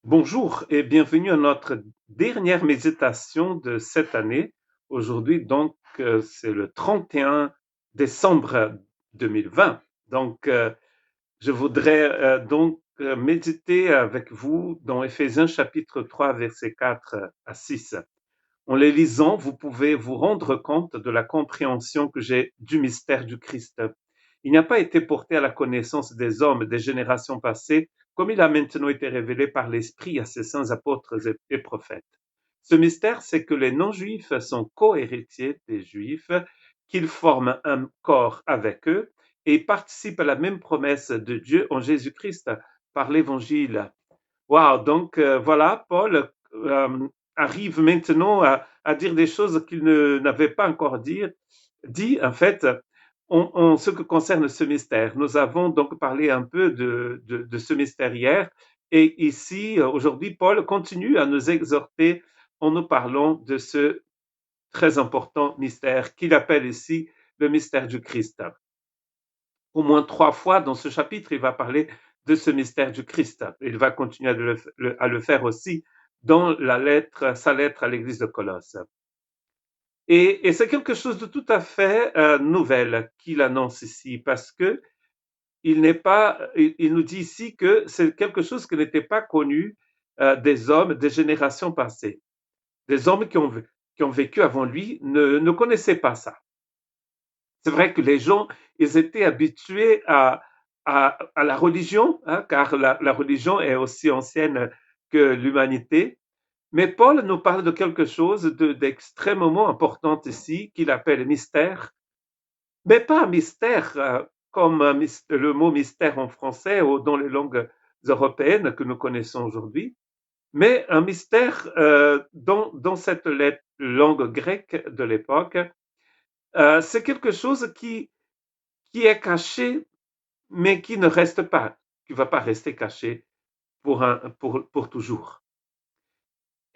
Bonjour et bienvenue à notre dernière méditation de cette année. Aujourd'hui, donc, c'est le 31 décembre 2020. Donc, je voudrais méditer avec vous dans Éphésiens chapitre 3, versets 4 à 6. En les lisant, vous pouvez vous rendre compte de la compréhension que j'ai du mystère du Christ. Il n'a pas été porté à la connaissance des hommes des générations passées, comme il a maintenant été révélé par l'Esprit à ses saints apôtres et prophètes. Ce mystère, c'est que les non-juifs sont co-héritiers des juifs, qu'ils forment un corps avec eux et participent à la même promesse de Dieu en Jésus-Christ par l'Évangile. Wow, donc voilà, Paul arrive maintenant à dire des choses qu'il n'avait pas encore dit en fait, en ce qui concerne ce mystère. Nous avons donc parlé un peu de ce mystère hier, et ici, aujourd'hui, Paul continue à nous exhorter en nous parlant de ce très important mystère qu'il appelle ici le mystère du Christ. Au moins 3 fois dans ce chapitre, il va parler de ce mystère du Christ. Il va continuer à le faire aussi dans sa lettre à l'église de Colosse. Et c'est quelque chose de tout à fait nouvelle qu'il annonce ici, parce que il nous dit ici que c'est quelque chose qui n'était pas connu des hommes des générations passées. Des hommes qui ont vécu avant lui ne connaissaient pas ça. C'est vrai que les gens, ils étaient habitués à la religion, hein, car la religion est aussi ancienne que l'humanité. Mais Paul nous parle de quelque chose d'extrêmement important ici, qu'il appelle mystère, mais pas un mystère comme le mot mystère en français ou dans les langues européennes que nous connaissons aujourd'hui, mais un mystère dans cette langue grecque de l'époque. C'est quelque chose qui est caché, mais qui ne reste pas, qui ne va pas rester caché pour toujours.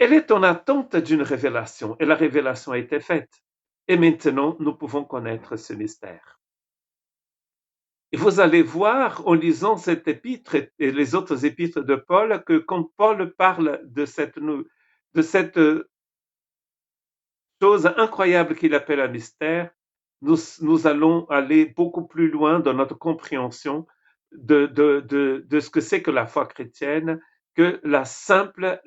Elle est en attente d'une révélation, et la révélation a été faite. Et maintenant, nous pouvons connaître ce mystère. Et vous allez voir en lisant cet épître et les autres épîtres de Paul que quand Paul parle de cette chose incroyable qu'il appelle un mystère, nous allons aller beaucoup plus loin dans notre compréhension de ce que c'est que la foi chrétienne, que la simple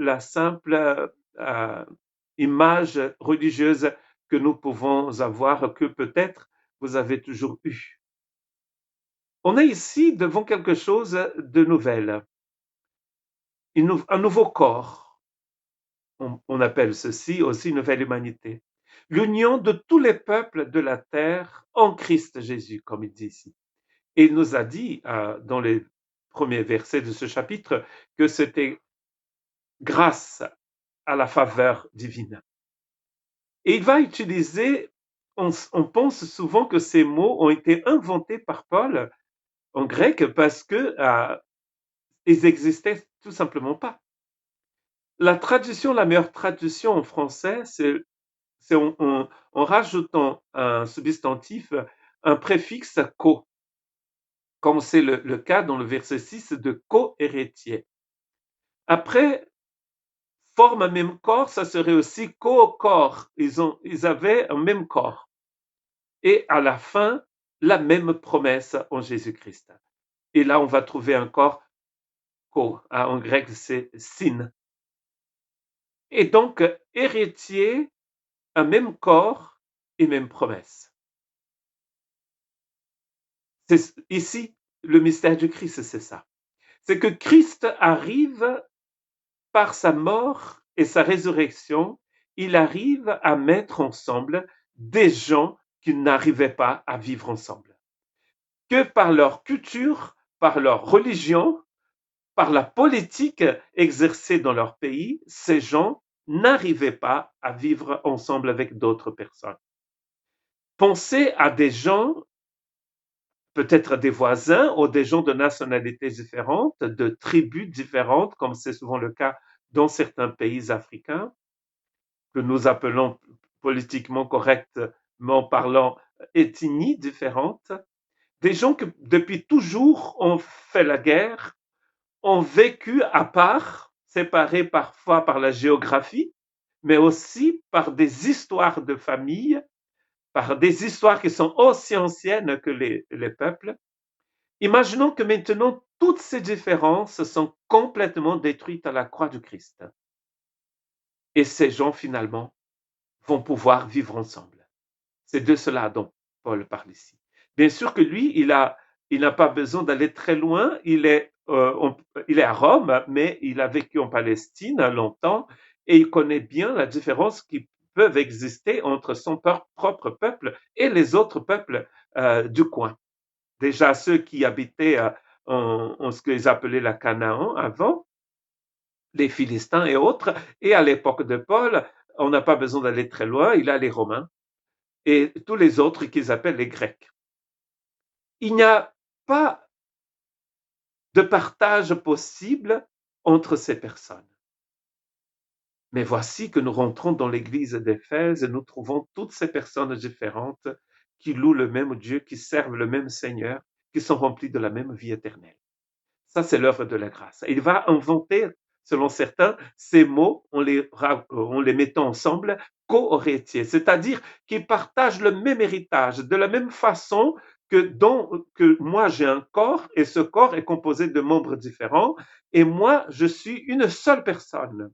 image religieuse que nous pouvons avoir, que peut-être vous avez toujours eue. On est ici devant quelque chose de nouvel, un nouveau corps. On appelle ceci aussi une nouvelle humanité. L'union de tous les peuples de la terre en Christ Jésus, comme il dit ici. Et il nous a dit dans les premiers versets de ce chapitre que c'était grâce à la faveur divine. Et il va utiliser, on pense souvent que ces mots ont été inventés par Paul en grec parce que ils existaient tout simplement pas. La meilleure traduction en français, c'est en rajoutant un substantif, un préfixe co, comme c'est le cas dans le verset 6 de co-héritier. Après, forme un même corps, ça serait aussi co-corps. Ils avaient un même corps. Et à la fin, la même promesse en Jésus-Christ. Et là, on va trouver un corps co. En grec, c'est syn. Et donc, héritier, un même corps et même promesse. Ici, le mystère du Christ, c'est ça. C'est que Christ arrive par sa mort et sa résurrection, il arrive à mettre ensemble des gens qui n'arrivaient pas à vivre ensemble. Que par leur culture, par leur religion, par la politique exercée dans leur pays, ces gens n'arrivaient pas à vivre ensemble avec d'autres personnes. Pensez à des gens, peut-être des voisins ou des gens de nationalités différentes, de tribus différentes, comme c'est souvent le cas dans certains pays africains, que nous appelons politiquement correctement parlant ethnies différentes, des gens qui depuis toujours ont fait la guerre, ont vécu à part, séparés parfois par la géographie, mais aussi par des histoires de famille, par des histoires qui sont aussi anciennes que les peuples. Imaginons que maintenant toutes ces différences sont complètement détruites à la croix du Christ. Et ces gens finalement vont pouvoir vivre ensemble. C'est de cela dont Paul parle ici. Bien sûr que lui, il n'a pas besoin d'aller très loin. Il est à Rome, mais il a vécu en Palestine longtemps et il connaît bien la différence qui peut exister entre son propre peuple et les autres peuples du coin. Déjà ceux qui habitaient en ce qu'ils appelaient la Canaan avant, les Philistins et autres, et à l'époque de Paul, on n'a pas besoin d'aller très loin, il a les Romains et tous les autres qu'ils appellent les Grecs. Il n'y a pas de partage possible entre ces personnes. Mais voici que nous rentrons dans l'église d'Éphèse et nous trouvons toutes ces personnes différentes qui louent le même Dieu, qui servent le même Seigneur, qui sont remplies de la même vie éternelle. Ça, c'est l'œuvre de la grâce. Il va inventer, selon certains, ces mots en les mettant ensemble, co-héritiers, c'est-à-dire qu'ils partagent le même héritage, de la même façon que moi j'ai un corps et ce corps est composé de membres différents et moi je suis une seule personne.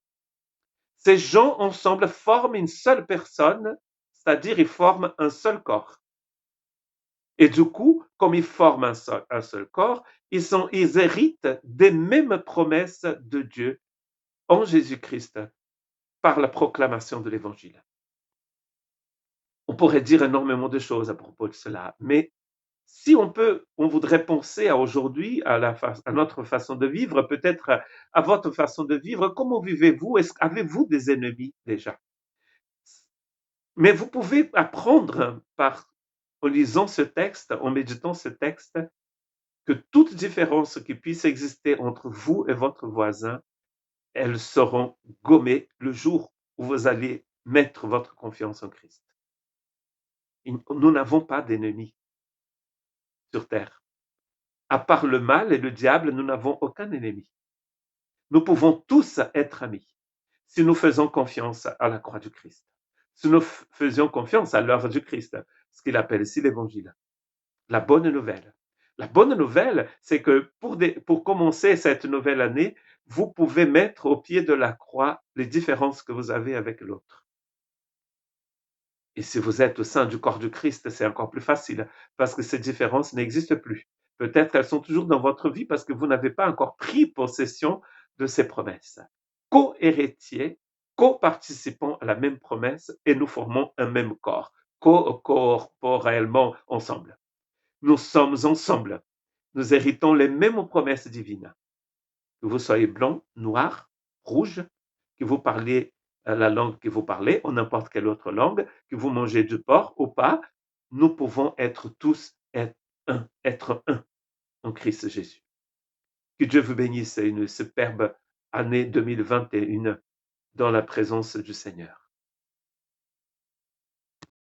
Ces gens ensemble forment une seule personne, c'est-à-dire ils forment un seul corps. Et du coup, comme ils forment un seul corps, ils héritent des mêmes promesses de Dieu en Jésus-Christ par la proclamation de l'Évangile. On pourrait dire énormément de choses à propos de cela, mais si on voudrait penser à aujourd'hui, à notre façon de vivre, peut-être à votre façon de vivre, comment vivez-vous? Avez-vous des ennemis déjà? Mais vous pouvez apprendre en lisant ce texte, en méditant ce texte, que toute différence qui puisse exister entre vous et votre voisin, elles seront gommées le jour où vous allez mettre votre confiance en Christ. Nous n'avons pas d'ennemis sur terre. À part le mal et le diable, nous n'avons aucun ennemi. Nous pouvons tous être amis si nous faisons confiance à la croix du Christ, si nous faisions confiance à l'œuvre du Christ, ce qu'il appelle ici l'évangile. La bonne nouvelle. La bonne nouvelle, c'est que pour commencer cette nouvelle année, vous pouvez mettre au pied de la croix les différences que vous avez avec l'autre. Et si vous êtes au sein du corps du Christ, c'est encore plus facile parce que ces différences n'existent plus. Peut-être qu'elles sont toujours dans votre vie parce que vous n'avez pas encore pris possession de ces promesses. Co-héritiers, co-participants à la même promesse et nous formons un même corps, corporellement ensemble. Nous sommes ensemble. Nous héritons les mêmes promesses divines. Que vous soyez blanc, noir, rouge, que vous parliez la langue que vous parlez, ou n'importe quelle autre langue, que vous mangez du porc ou pas, nous pouvons être tous être un en Christ Jésus. Que Dieu vous bénisse et une superbe année 2021 dans la présence du Seigneur.